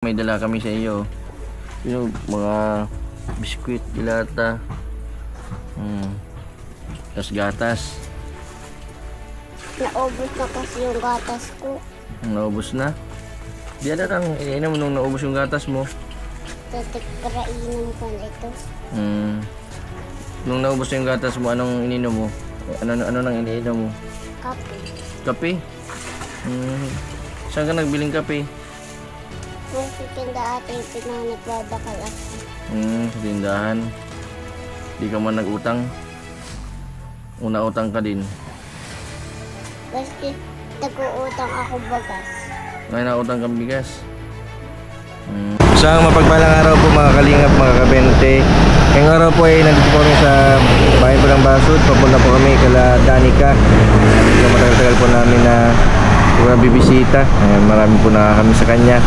May dala kami sa iyo. Yung mga biskwit, dilata. Tas gatas. Naubos na kasi yung gatas ko. Naubos na? Di ala kang ininom nung naubos yung gatas mo. Tatikparainom ko na ito. Nung naubos yung gatas mo, anong ininom mo? Ano nang ininom mo? Kape. Kape? Saan ka nagbiling kape? Nasa tinda ating pinanagbabakal ako. Sa tindahan. Di ka man nag-utang? Una-utang ka din? Basta nag-uutang ako bagas. May nautang kang bigas. Isang mapagpalang araw po mga kalingap, mga kabente. Ngayong araw po ay nandito po kami sa bahay po ng Basud. Papunta po kami kala Danica. Matagal-tagal po namin na bibisita. Marami po na kami sa kanya.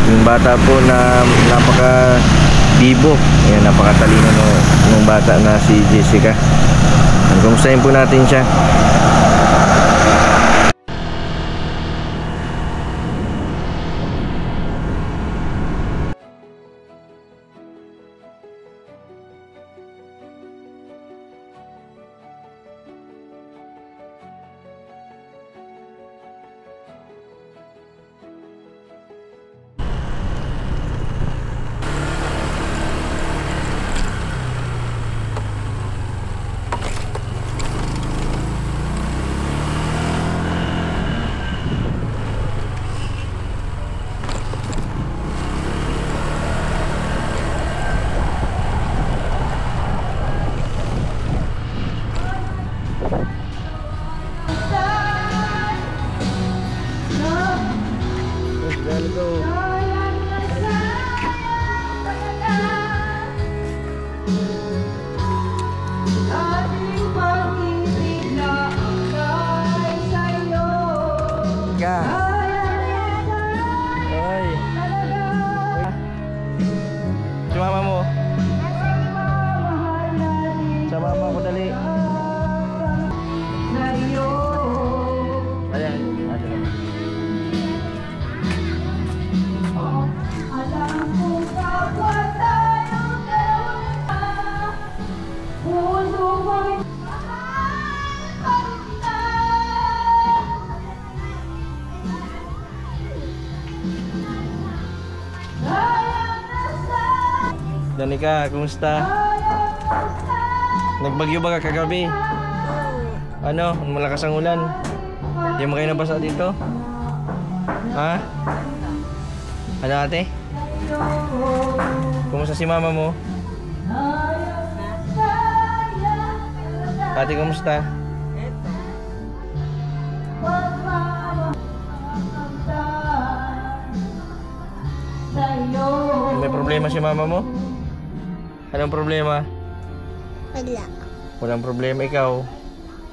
Yung bata po na napaka-bibo. Napakatalino nung bata na si Jessica. Kumustahin po natin siya. Let's go. Ay. Si mama mo. Sa mama ko dali. Ayan, asa naman. Danica, kumusta? Nagbagyo ba ka kagabi? Ano? Malakas ang ulan? Di mo kayo nabasa dito? Ha? Ano ate? Kumusta si mama mo? Ate, kumusta? May problema si mama mo? Anong problema? Wala. Walang problema ikaw.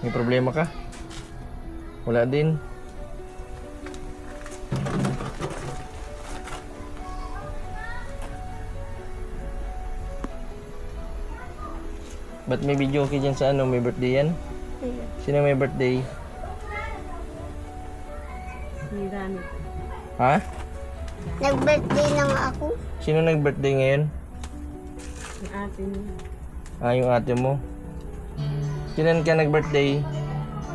May problema ka? Wala din. Ba't may video okay dyan sa ano? May birthday yan? Sino may birthday? Si Rani. Ha? Nag-birthday lang ako. Sino nag-birthday ngayon? Yung ate niya. Yung ate mo. Kailan ka nag-birthday?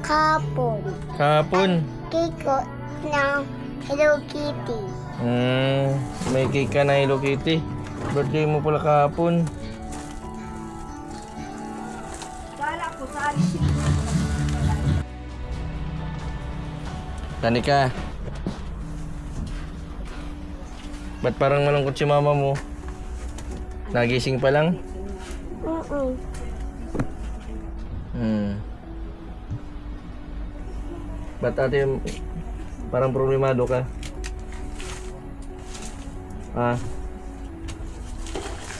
Kapon. Kahapon. Cake ko ng Hello Kitty. May cake ka na Hello Kitty. Birthday mo pala kahapon. Danica, ba't parang malungkot si mama mo? Nagising pa lang? Ba't ate parang problemado ka? Ha?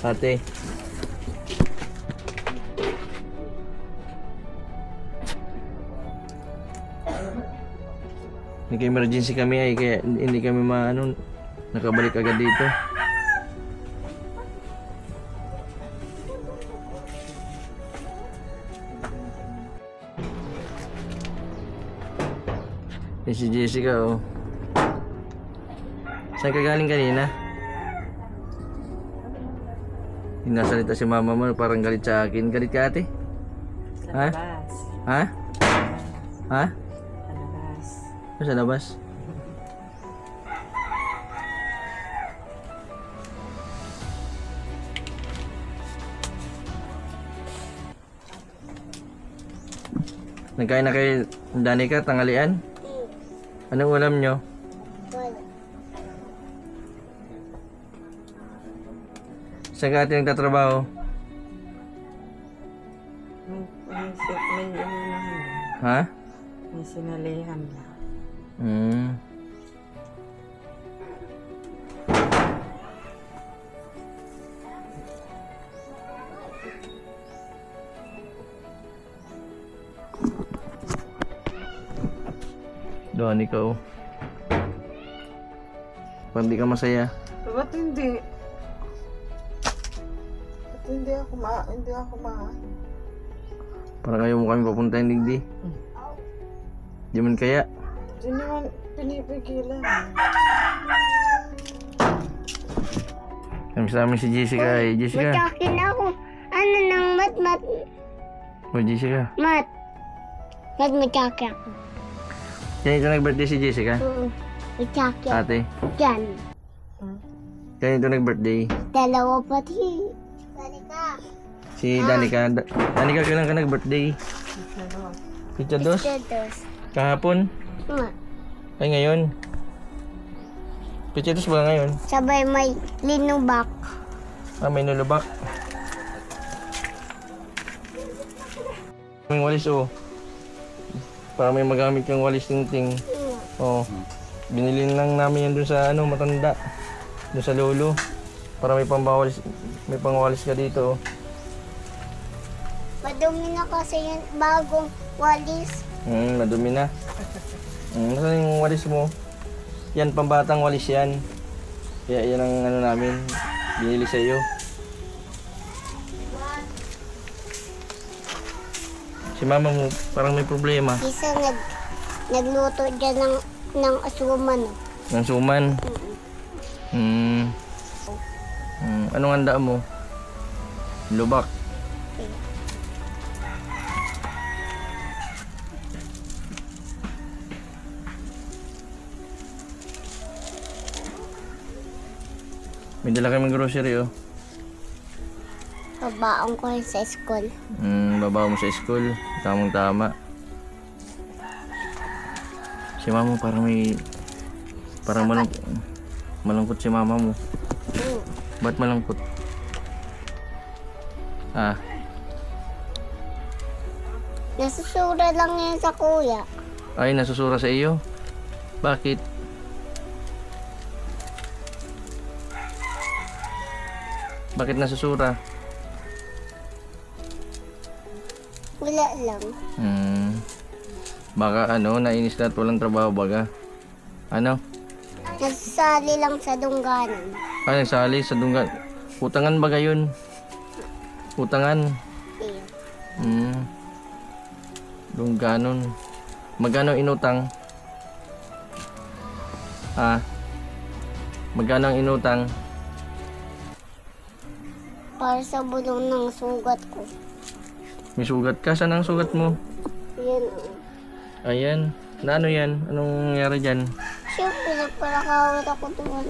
Ate? Nag-emergency kami ay kaya hindi kami nakabalik agad dito. Si Jessica, oh. Saan ka galing kanina? Sinasalita si mama mo, parang galit sa akin. Galit ka ate? Sa Ha? labas. Ha? Ha? Sa labas. Ano sa labas? Nagkain na kayo, Danica, tanghalian? Anong ulam nyo? Wala. Saan ka ate nagtatrabaho? May ano naman. Ha? May sinalihan na. Hmm. Doon ikaw. Ba't di ka masaya? Ba't hindi? Ba't hindi ako Parang ayaw mo kami papuntahin, Digdi. Di man kaya. Di naman pinipigilan. Kami sa amin si Jessica. Jessica. Matakin ako. Ano nang mat. O Jessica. Mat mataki ako. Yan ito nag-birthday si Jessica. Mataki ako. Ate. Yan. Yan ito nag-birthday. Dalawa pati. Danica. Si Danica. Danica, kailan ka nag-birthday? Pizza dos? Dos. Kahapon? Ay ngayon? Pizza dos ba ngayon? Sabay may linubak. Ah, may nulubak. May walis oh. Para may magamit kang walis ting-ting. Oh. Binili lang namin yan dun sa ano, matanda. Dun sa lolo. Para may pambawalis, may pangwalis ka dito oh. Madumi na kasi yung bagong walis. Madumi na. Nasaan yung walis mo? Yan, pambatang walis yan. Kaya yan ang ano namin, binili sa iyo. Si mama mo, parang may problema. Isa nagluto dyan ng asuman. Ng suman. Anong handa mo? Lubak. May dala kaming grocery oh. Babaong ko yun sa school. Babaw mo sa school. Tamang tama. Si mama mo parang may... Parang malungkot si mama mo. Ba't malungkot? Ah. Nasusura lang yan sa kuya. Ay, nasusura sa iyo? Bakit? Bakit nasusura? Wala lang. Baka ano, nainis na at walang trabaho baga. Ano? Nasasali lang sa dungganan. Ay, nagsali sa dunggan. Utangan baga yun? Utangan? Iyo. Dungganon. Magkano inutang? Ah? Magkano ang inutang? Para sa bulong ng sugat ko. May sugat ka? Saan ang sugat mo? Yan. Ayan. Na ano yan? Anong nangyari dyan? Siyempre, nagparakawat ako doon.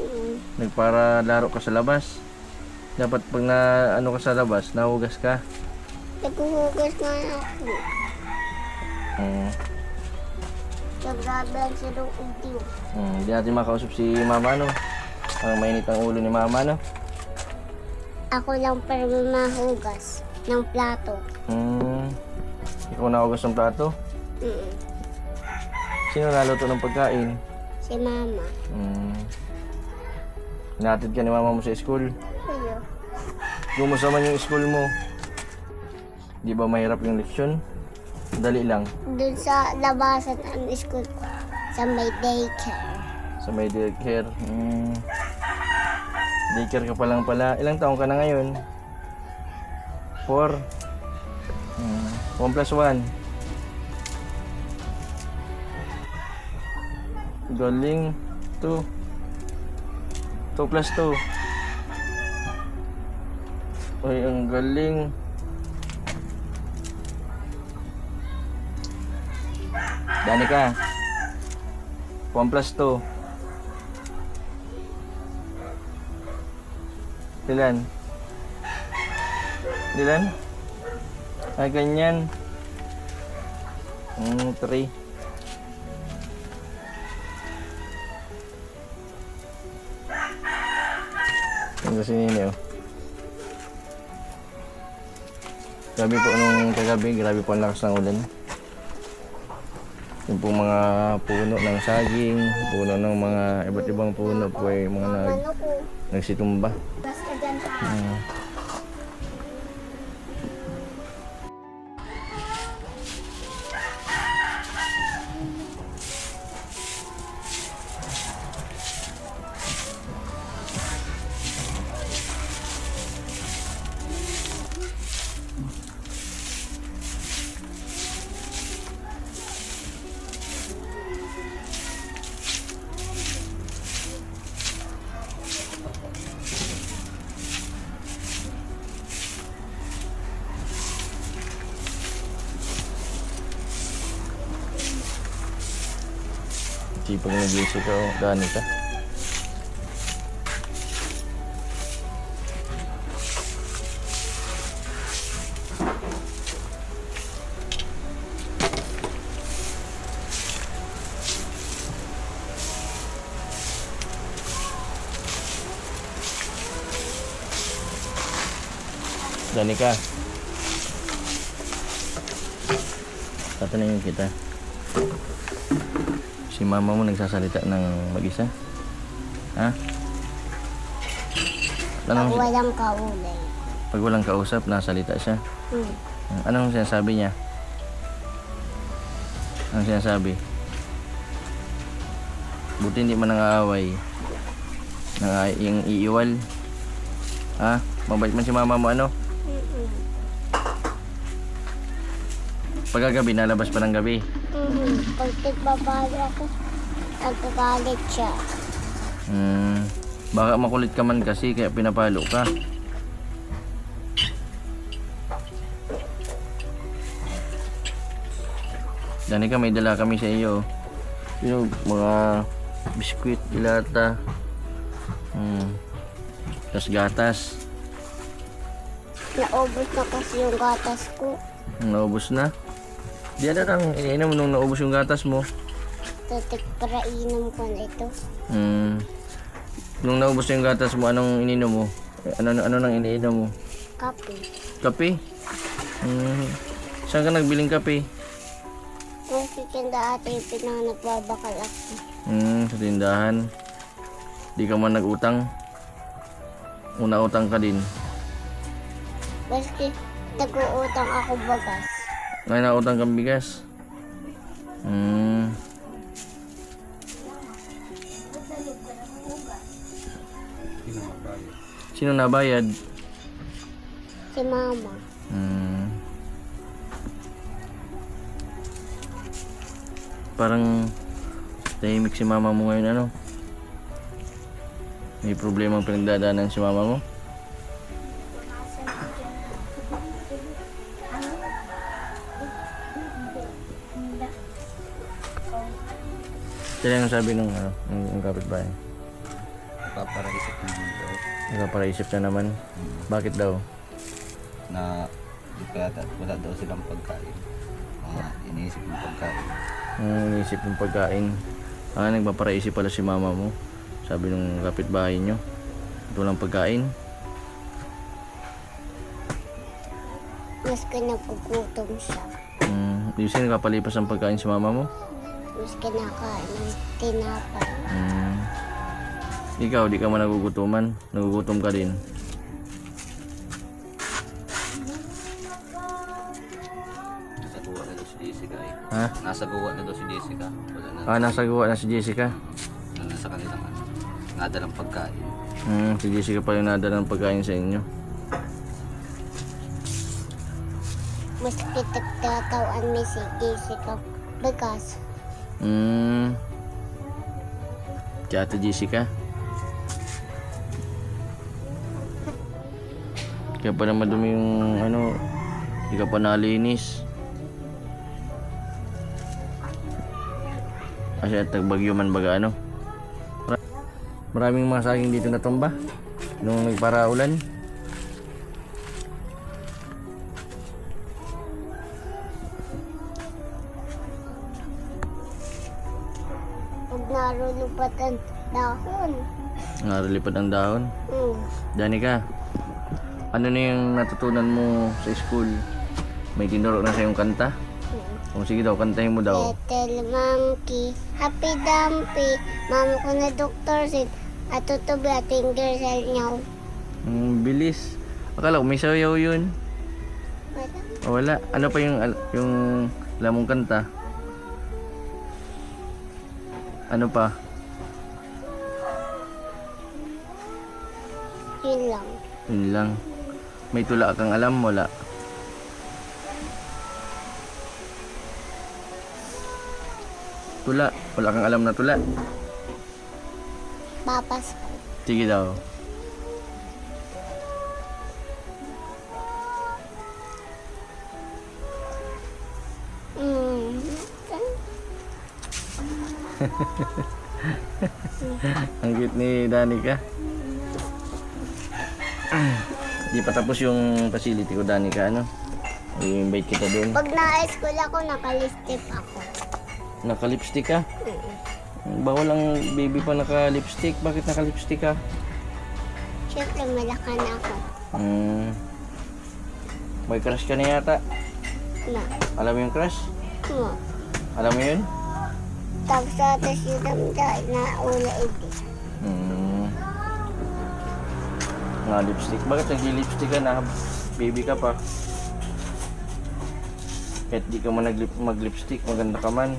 Nagpara laro ka sa labas. Dapat pag na ano ka sa labas, nahugas ka. Naghuhugas nga ako. Naglaban sa doon unti. Hindi natin makausap si mama, no? Parang mainit ang ulo ni mama, no? Ako lang para mahugas ng plato. Ikaw nahugas ng plato? Sino naluto ng pagkain? Si mama. Hinatid ka ni mama mo sa school? Iyo. Kumusta man yung school mo? Di ba mahirap yung leksyon? Dali lang. Doon sa labasan ang school ko. Sa may daycare. Sa may daycare. Daycare ka pa lang pala. Ilang taong ka na ngayon? 4. 1 plus 1. Galing. 2. 2 plus 2. Ay, ang galing. Danica, 1 plus 2. Dilan? Dilan? Ay, ganyan. 3. Ang gusto ninyo. Grabe po nung kagabi, grabe po ang lakas ng ulan. Yung pong mga puno ng saging, puno ng mga iba't ibang puno po ay mga Ano ko? nagsitumba. Basta dyan ha. Sipag nag-isip ka, Danica. Danica, tatanungin kita. Si mama mo nagsasalita ng mag-isa? Ha? Pag walang kaulay. Pag walang kausap, nasalita siya. Anong sinasabi niya? Anong sinasabi? Buti hindi man nangaaway. Yung iiwal. Ha? Mabait man si mama mo, ano? Pagkagabi, nalabas pa ng gabi. Pag nagbabalo ako, nagkakalit siya. Baka makulit ka man kasi, kaya pinapalo ka. Danica, may dala kami sa iyo. Yung mga biskwit, dilata. Tas gatas. Naubos na kasi yung gatas ko. Naubos na? Di na lang, ininom nung naubos yung gatas mo. Tatik para inom ko na ito. Nung naubos yung gatas mo, anong ininom mo? Ano nang iniinom mo? Kape. Kape? Saan ka nagbiling kape? Kung sikinda ate yung pinanagbabakal ako. Sa tindahan. Di ka man nag-utang? Una utang ka din. Baski nag-uutang ako bagas. May nautang kang bigas. Sino nabayad? Si mama. Parang tahimik si mama mo ngayon, ano? May problema ang pinagdadaanan si mama mo? Sila yung sabi ng kapitbahay. Paparaisip naman daw Nagpaparaisip na naman. Bakit daw? na wala daw silang pagkain. Iniisip ng pagkain. Iniisip yung pagkain. Nagpaparaisip pala si mama mo. Sabi ng kapitbahay nyo. Ito lang pagkain. Mas nagugutom siya. Yung sino kapalipas ang pagkain si mama mo? Mas kinakain ng tinapay. Ikaw, di ka man nagugutuman. Nagugutom ka din. Nasa gawa na daw si Jessica eh. Ha? Nasa gawa na daw si Jessica. Wala na. Nasa gawa na si Jessica. Nasa kanilang nadalang pagkain. Si Jessica pala yung nadala ng pagkain sa inyo. Mas kitagtatawaan ni si Jessica bagas. Si Ate Jessica. Kaya pa naman dumi yung ano, hindi ka pa nalinis. Kasi at tagbagyo man baga ano. Maraming mga saging dito natumba nung nagparaulan. Pag narulupat ang dahon. Naralipad ang dahon. Hmm. Danica, ano na yung natutunan mo sa school? May tinuro na sa yung kanta? O sige daw, kantahin mo daw. Little monkey, happy dumpy, mama ko na doktor sin, at tutubi at finger cell niyaw. Bilis. Akala ko may sayaw yun. Wala. O wala. Ano pa yung alam mong kanta? Ano pa? Yun lang. Yun lang. May tula kang alam? Wala. Tula. Wala kang alam na tula. Papas ko. Sige daw. Hmm. Ang cute ni Danica. Di pa tapos yung facility ko, Danica, ano? I-invite kita doon. Pag na-school ako, nakalistip ako. Naka-lipstick ka? Bawal ang baby pa naka-lipstick. Bakit naka-lipstick ka? Siyempre, malaka na ako. May crush ka na yata. Na. Alam mo yung crush? Mo. Alam mo yun? Tapos sa atas yung damda na ula iti. Nga lipstick. Bakit nag-lipstick ka na? Baby ka pa. Kahit di ka man mag-lipstick, maganda ka man.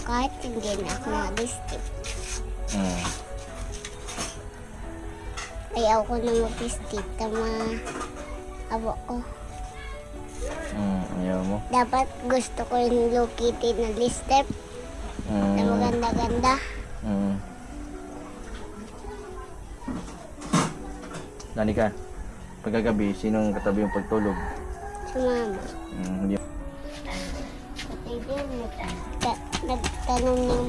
Kahit hindi na ako nag-listip. Ayaw ko na mag-listip. Tama, abo ko. Ayaw mo. Dapat gusto ko yung Hello Kitty na listip. Na maganda-ganda. Danica, pagkagabi, sinong katabi yung pagtulog? Si mama. Hindi. Pati din, nagtanong yung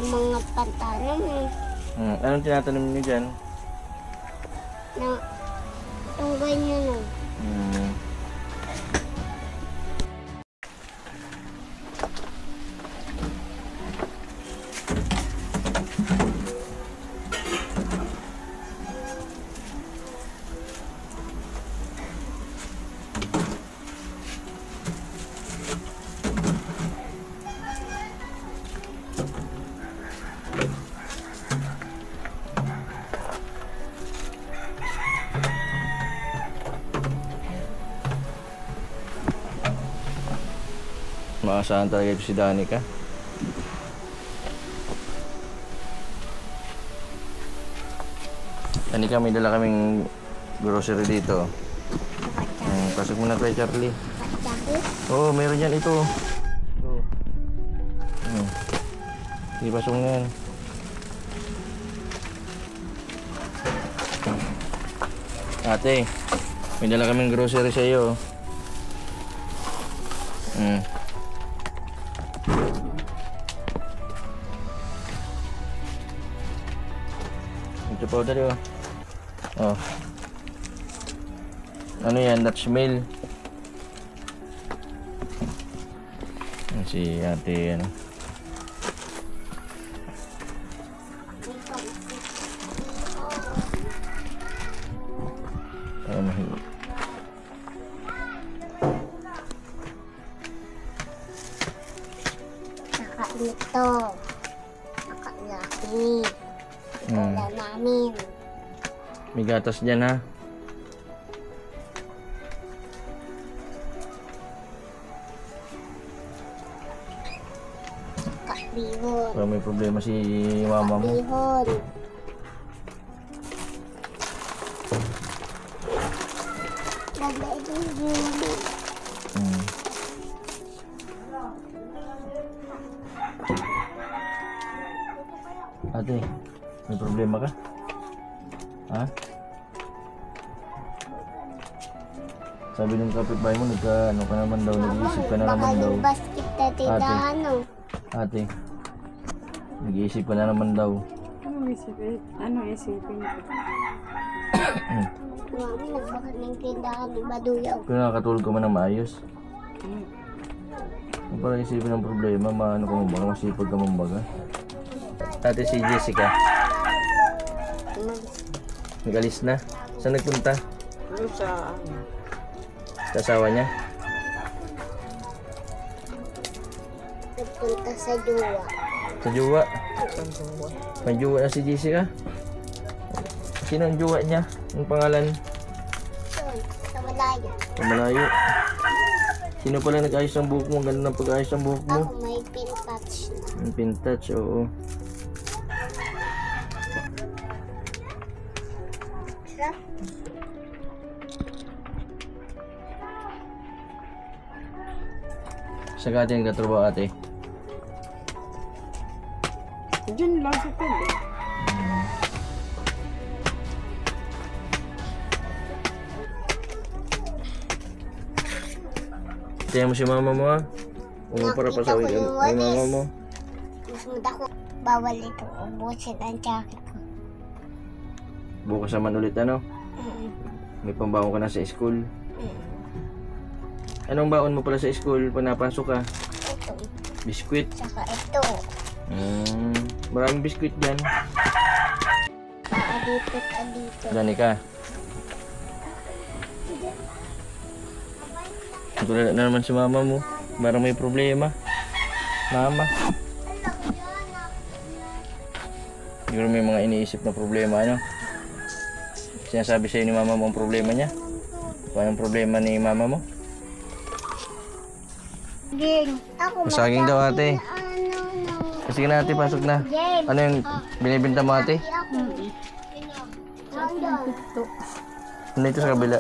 mga pantalon Anong tinatanong niyo dyan? na yung ganyan no. Maasahan talaga ito si Danica. Danica, may dala kaming grocery dito. Pasok mo na kay Charlie. Oo, meron yan ito. Ito. Sige, pasok mo na yan. Ate, may dala kaming grocery sa iyo. Ito powder yun. Oh. Ano yan? Dutch Mill. Si ate ano. Para mahilo. Saka nito. Saka laki. Wala namin. May gatas dyan ha. Saka bihon. Para may problema si mama mo. Bihon. Ganda din bihon. Ate, May problema ka? Ha? Sabi ng kapitbahay mo, ano ka naman daw, nag-iisip ka na naman daw. Baka basket na tindahan, Ate, nag-iisip ka na naman daw. Anong isipin? Anong isipin ko? Mami, nagbakat ng tindahan ni Baduyaw. Kung nakakatulog ka man ng maayos. Para isipin ang problema, maano ka mong baga, masipag ka mong baga. Ate, si Jessica, nag-alis na. Saan nagpunta? Ano sa Sa asawa niya? Nagpunta sa Jowa. Sa jowa? May jowa na si Jessica? Sino ang jowa niya? Ang pangalan? Doon, sa Malaya. Sa malayo. Sino pala nag-ayos ng buhok mo? Ang ganda ng pag-ayos ng buhok mo. Ako may pin touch na. Ang pintouch, oo. Sarap. Sa atin katrabaho ate. Diyan lang sa pili. Tiyan mo si mama mo ha. Para pa sa Nakita ko yung ay mama walis. mo. Mas madako. Bawal ito. Ubusin ang jacket ko. Bukas naman ulit ano. May pambaon ka na sa school. Anong baon mo pala sa school pag napasok ka? Ito. Biskwit. Saka ito. Maraming biskwit dyan. Adipot, adito. Gani ka. Tulad na naman si mama mo. Parang may problema. Mama. Siguro may mga iniisip na problema ano. Sinasabi sa'yo ni mama mo ang problema niya. Paano ang problema ni mama mo? Ging. Ako Masaging daw ate. Ano. Sige na ate, pasok na. Game. Ano yung binibinta mo ate? Ako. Nandun. Ano ito sa kabila?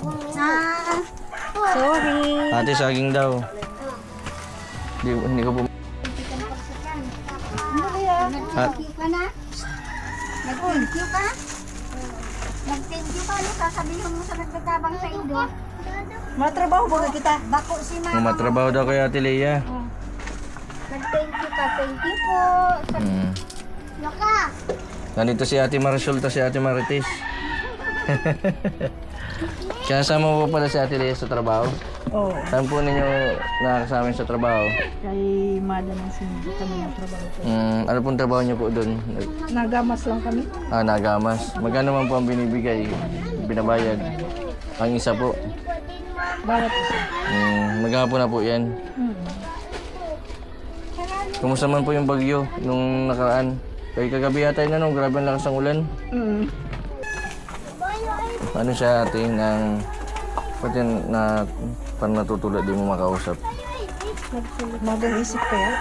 Sorry. Ate, saging daw. Hindi ko po... Nag-thank you ka na? Nag-thank you ka? Nag-thank you ka? Ano sasabihin mo sa nagtatabang sa indo? Matrabaho ba kita? Bako si mama. Matrabaho daw kay ate Leia. Nag-thank you ka. Thank you po. Loka. Nandito si ate Marisol, si ate Marites. Kasama mo pala si ate Leia sa trabaho? Oo. Saan po ninyo nakakasama sa trabaho? Kay Mada ng Sinigit kami na trabaho. Ano pong trabaho niyo po doon? Nagamas lang kami. Nagamas. Magkano man po ang binibigay? Binabayad? Ang isa po. Bawat isa. Maghapon na po yan. Kumusta man po yung bagyo nung nakaraan? Kay kagabi yata yun ano, grabe ang lakas ng ulan. Ano siya ate ng pati na parang natutulad di mo makausap. Magang isip kaya?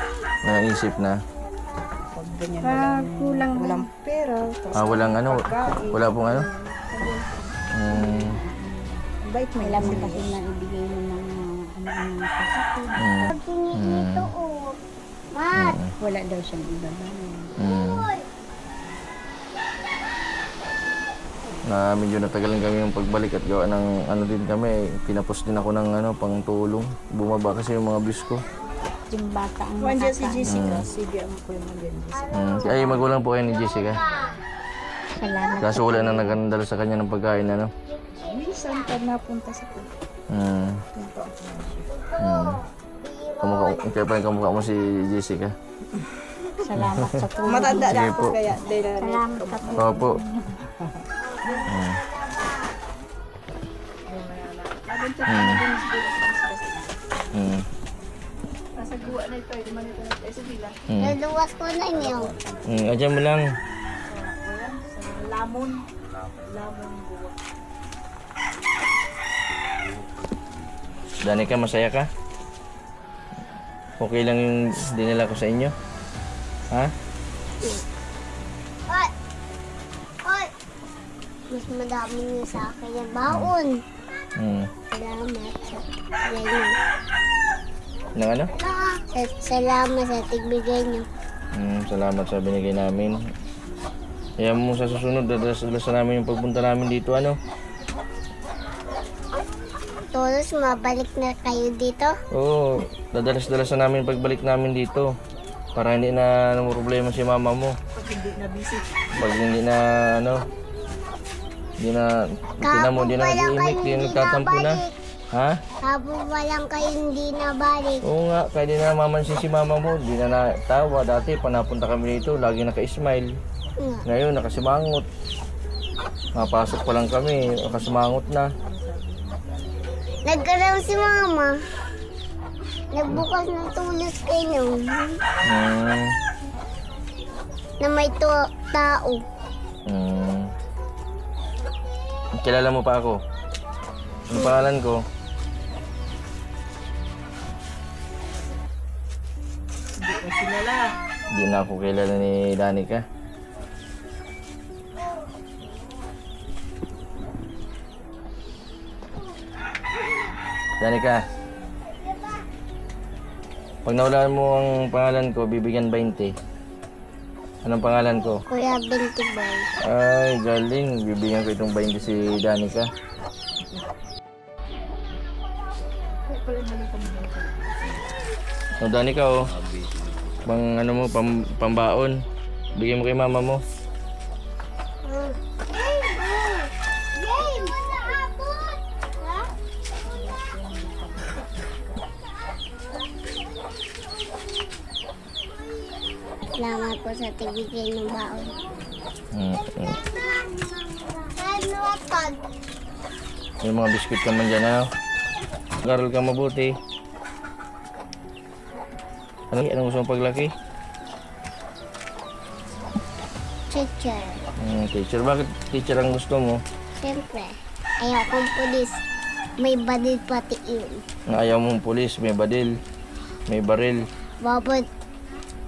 Naisip na. Pag ganyan walang pera. Walang ano, wala pong ano. Bait mo. Alam mo kasi na ibigay mo ng kasakit. Dito o. Mat. Wala daw siyang iba. Na medyo natagalan kami yung pagbalik at gawa ng ano din kami, pinapos din ako ng ano, pang tulong. Bumaba kasi yung mga views ko. Yung bata ang Wandiyan si Jessica. Sige, ang ko yung Jessica. Ay, magulang po kayo ni Jessica. Salamat. Kaso wala na nagandala sa kanya ng pagkain, ano? Minsan pag napunta sa ko. Kaya pa yung kamukha mo si Jessica. Salamat sa tulong. Matanda na Sige ako po. kaya. Salamat sa tulong. Opo. Nasa guwa na ito. Manito na tayo sa villa. Naluwas ko na niyo. Adyan mo lang. Lamon. Lamon guwa. Danica, masaya ka? Okay lang yung dinala ko sa inyo? Ha? Oy! Oy! Mas madami niyo sa akin yung baon. Salamat sa tigbigay niyo. Nang ano? Salamat sa tigbigay niyo. Salamat sa binigay namin. Kaya mo sa susunod, dadalas-dalasan namin yung pagpunta namin dito, ano? Todos, mabalik na kayo dito. Oo, dadalas-dalasan namin pagbalik namin dito. Para hindi na problema si mama mo. Pag hindi na busy. Pag hindi na, ano, hindi na, tingnan mo, hindi na nag-iimik, hindi na nagtatampo na. Ha? Hapon pa lang kayo hindi nabalik. Oo nga, kaya di na mamansin si mama mo, di na natawa. Dati, panapunta kami dito, lagi naka-smile. Ngayon, nakasimangot. Mapasok pa lang kami, nakasimangot na. Nagkaroon si mama. Nagbukas ng tulos kayo. Na may tao. Kilala mo pa ako? Ano pangalan ko? Hindi ko kilala. Di na ako kilala ni Danica. Danica, pag nawalaan mo ang pangalan ko, bibigyan 20. Anong pangalan ko? Kuya Bentibay. Ay, galing. Bibigyan ko itong 20 si Danica. O, Danica, oh. Pang ano mo, pambaon. Bigyan mo kay mama mo. Salamat po sa tigigay ng baon. May mga biskuit ka man dyan, ano? Mag-aral ka mabuti. Anong gusto mong paglaki? Teacher. Teacher. Bakit teacher ang gusto mo? Siyempre, ayaw kong pulis. May badil pati yun. Ayaw mong pulis, may badil, may baril. Babad,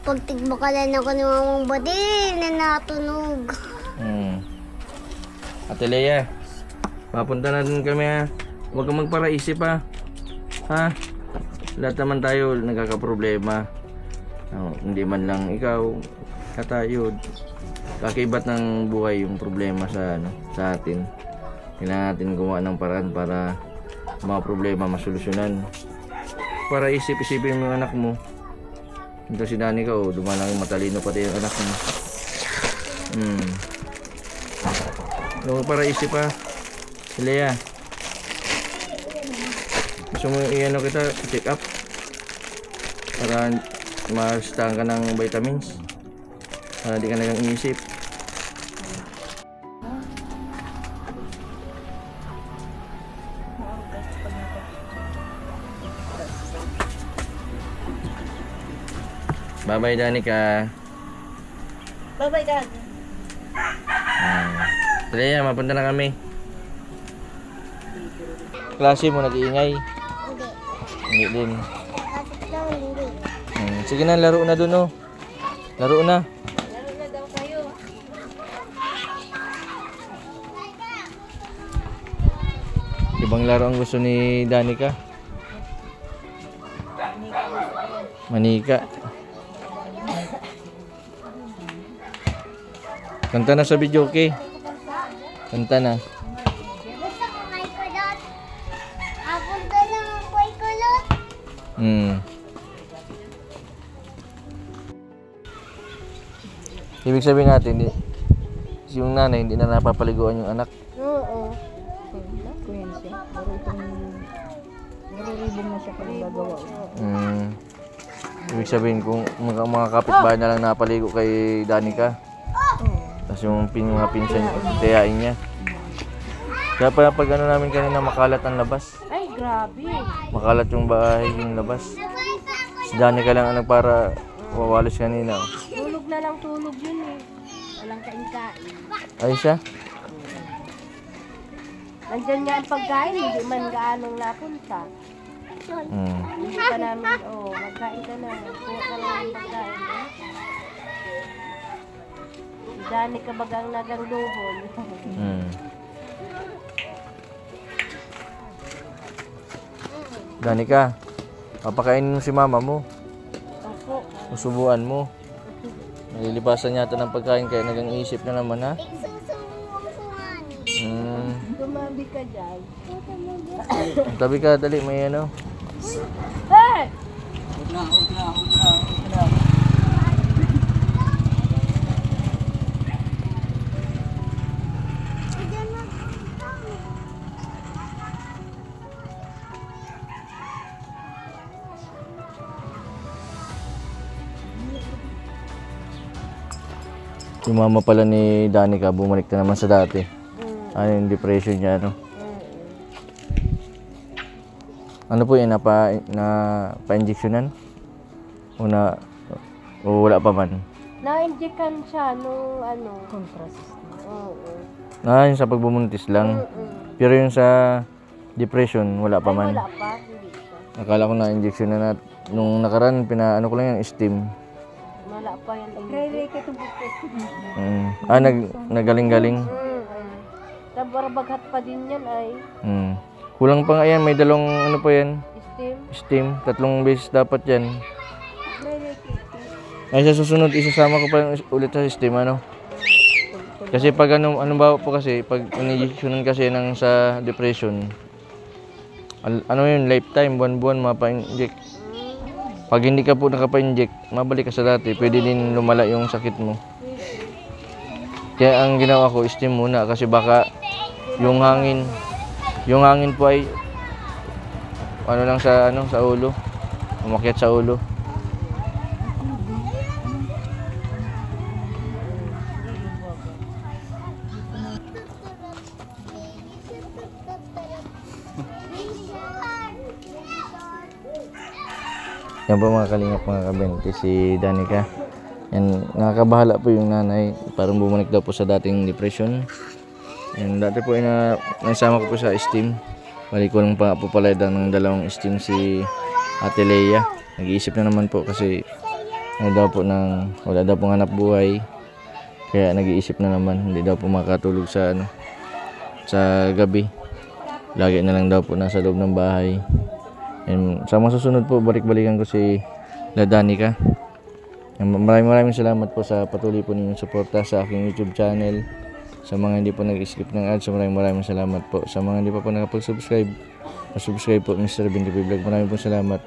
pag tigbakalan ako ng mamang badil na natunog. Ate Lea, papunta na din kami, ha. Huwag kang magparaisip, ha. Ha? Lahat naman tayo nagkakaproblema. Hindi man lang ikaw, katayo. Kakibat ng buhay yung problema sa atin. Kailangan natin gumawa ng paraan para mga problema masolusyonan. Para isip-isipin mo yung anak mo. Ito si Danica, dumalang matalino pati yung anak mo. Para isip, ha. Si Lea, gusto mo i-ano kita, check up para ma-stahan ka ng vitamins para di ka nagang iisip. Bye bye Danica. Bye-bye, Dad. Lea, mapunta na kami. Klase mo nag-iingay? Hindi. Hindi din. Kapit lang, hindi. Sige na, laro na dun, oh. Laro na. Laro na daw kayo. Ibang laro ang gusto ni Danica. Manika. Kanta na sa video, okay? Kanta na. Gusto ko may kulot. Apunta lang ako ay kulot. Ibig sabihin natin, yung nanay hindi na napapaliguan yung anak. Oo. Ko yan siya. Pero itong nare-ribbon na siya kung gagawa. Ibig sabihin kung mga kapitbahay na lang napaligo kay Danica. Tapos yung mga pinsan tayain niya. Kaya pag ano namin kanina makalat ang labas. Ay, grabe. Makalat yung bahay, yung labas. Si Danica lang ang nagpara wawalis kanina. Tulog na lang tulog yun eh. Walang kain-kain. Ay siya? Nandyan nga ang pagkain, hindi man gaanong napunta. Hindi pa namin, magkain ka na. Kuha ka lang ang pagkain. Dani ka bagang nagang luhol. Danica, papakainin mo si mama mo. Opo. Susubuan mo. Nililipasan yata ng pagkain kaya nagang-isip na naman ha. Susubukan ko nga ni. Tumabi ka dyan. Tabi ka, dali, may ano. Hey! Yung mama pala ni Danica, bumalik na naman sa dati. Ano yung depression niya, ano? Ano po yun, pa-injectionan? O wala pa man? Na-injectan siya nung ano. Contraceptive. Oo. Yung sa pagbubuntis lang. Pero yung sa depression, wala pa man. Wala pa, hindi siya. Akala ko na-injection na nung nakaraan, ano ko lang yung steam. Wala pa yan. Nagaling-galing. Tabarbaghat pa din yan ay Kulang pa nga yan, may dalawang ano pa yan, steam. 3 beses dapat yan. Ay sa susunod, isasama ko pa ulit sa steam, ano? Kasi pag ano ba po kasi, pag injectionan kasi ng sa depression, ano yun, lifetime, buwan-buwan mapa-inject. Pag hindi ka po nakapa-inject, mabalik ka sa dati, pwede din lumala yung sakit mo. Kaya ang ginawa ko, steam muna kasi baka yung hangin po ay ano lang sa ulo. Umakyat sa ulo. Yan po mga kalingap, mga kabente, si Danica. Yan, nakakabahala po yung nanay. Parang bumalik daw po sa dating depression. Yan, dati po nasama ko po sa steam. Balik ko lang pa po pala ng dalawang steam si Ate Leia. Nag-iisip na naman po kasi wala daw pong hanap buhay. Kaya nag-iisip na naman, hindi daw po makatulog sa sa gabi. Lagi na lang daw po nasa loob ng bahay. And sa mga susunod po, balik-balikan ko si Danica. Maraming salamat po sa patuloy po ninyong suporta sa aking YouTube channel. Sa mga hindi po nag-skip ng ads, maraming salamat po. Sa mga hindi pa po nakapag-subscribe, subscribe po Mr. Binti Vlog. Maraming po salamat.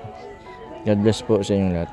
God bless po sa inyong lahat.